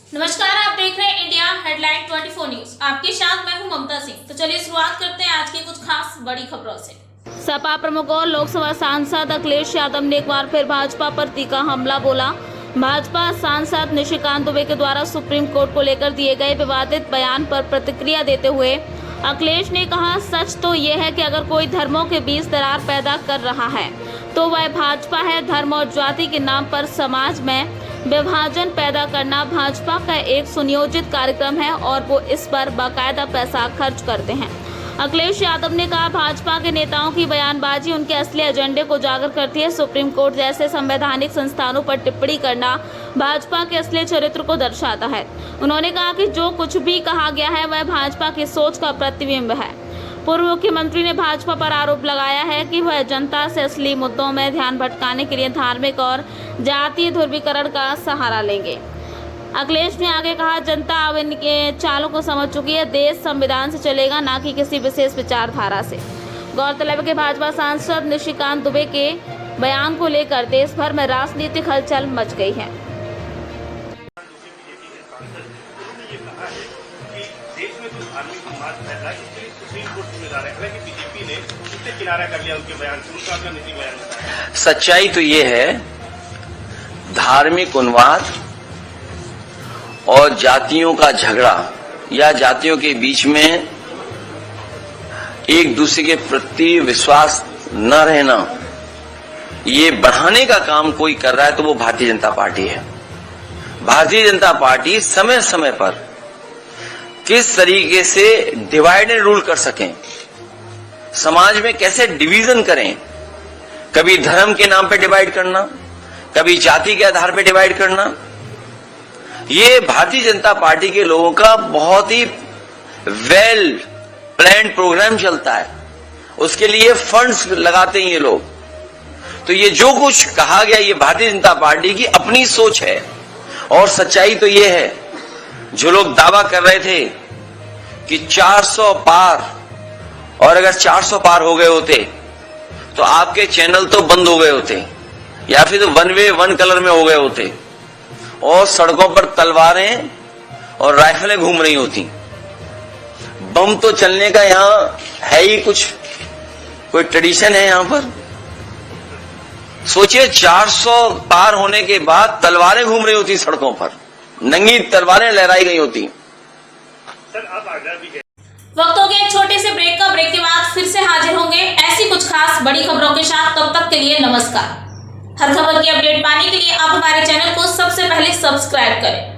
नमस्कार, आप देख रहे हैं इंडिया हेडलाइन 24 न्यूज। आपके साथ मैं हूं ममता सिंह। तो चलिए शुरुआत करते हैं आज की कुछ खास बड़ी खबरों से। सपा प्रमुख और लोकसभा सांसद अखिलेश यादव ने एक बार फिर भाजपा पर तीखा हमला बोला। भाजपा सांसद निशिकांत दुबे के द्वारा सुप्रीम कोर्ट को लेकर दिए गए विवादित बयान पर प्रतिक्रिया देते हुए अखिलेश ने कहा, सच तो ये है कि अगर कोई धर्मों के बीच दरार पैदा कर रहा है तो वह भाजपा है। धर्म और जाति के नाम पर समाज में विभाजन पैदा करना भाजपा का एक सुनियोजित कार्यक्रम है और वो इस पर बाकायदा पैसा खर्च करते हैं। अखिलेश यादव ने कहा, भाजपा के नेताओं की बयानबाजी उनके असली एजेंडे को उजागर करती है। सुप्रीम कोर्ट जैसे संवैधानिक संस्थानों पर टिप्पणी करना भाजपा के असली चरित्र को दर्शाता है। उन्होंने कहा कि जो कुछ भी कहा गया है वह भाजपा की सोच का प्रतिबिंब है। पूर्व मुख्यमंत्री ने भाजपा पर आरोप लगाया है कि वह जनता से असली मुद्दों में ध्यान भटकाने के लिए धार्मिक और जातीय ध्रुवीकरण का सहारा लेंगे। अखिलेश ने आगे कहा, जनता अब इनके चालों को समझ चुकी है। देश संविधान से चलेगा, ना कि किसी विशेष विचारधारा से। गौरतलब है कि भाजपा सांसद निशिकांत दुबे के बयान को लेकर देश भर में राजनीतिक हलचल मच गई है। देश में जो धार्मिक समाज फैला है इसके लिए सुप्रीम कोर्ट जिम्मेदार है। हालांकि बीजेपी ने उससे किनारा कर लिया उनके बयान से, उसका अपना नीति बयान बताया। सच्चाई तो ये है, धार्मिक उन्माद और जातियों का झगड़ा या जातियों के बीच में एक दूसरे के प्रति विश्वास न रहना, ये बढ़ाने का काम कोई कर रहा है तो वो भारतीय जनता पार्टी है। भारतीय जनता पार्टी समय समय पर किस तरीके से डिवाइड एंड रूल कर सकें, समाज में कैसे डिवीजन करें, कभी धर्म के नाम पे डिवाइड करना, कभी जाति के आधार पे डिवाइड करना, ये भारतीय जनता पार्टी के लोगों का बहुत ही वेल प्लान्ड प्रोग्राम चलता है। उसके लिए फंड्स लगाते हैं ये लोग। तो ये जो कुछ कहा गया ये भारतीय जनता पार्टी की अपनी सोच है। और सच्चाई तो ये है, जो लोग दावा कर रहे थे कि 400 पार, और अगर 400 पार हो गए होते तो आपके चैनल तो बंद हो गए होते या फिर तो वन वे वन कलर में हो गए होते और सड़कों पर तलवारें और राइफलें घूम रही होती। बम तो चलने का यहां है ही कुछ, कोई ट्रेडिशन है यहां पर। सोचिए, 400 पार होने के बाद तलवारें घूम रही होती सड़कों पर, नंगी तलवारें लहराई गई होती। वक्त हो गया एक छोटे से ब्रेक का। ब्रेक के बाद फिर से हाजिर होंगे ऐसी कुछ खास बड़ी खबरों के साथ। तब तक के लिए नमस्कार। हर खबर की अपडेट पाने के लिए आप हमारे चैनल को सबसे पहले सब्सक्राइब करें।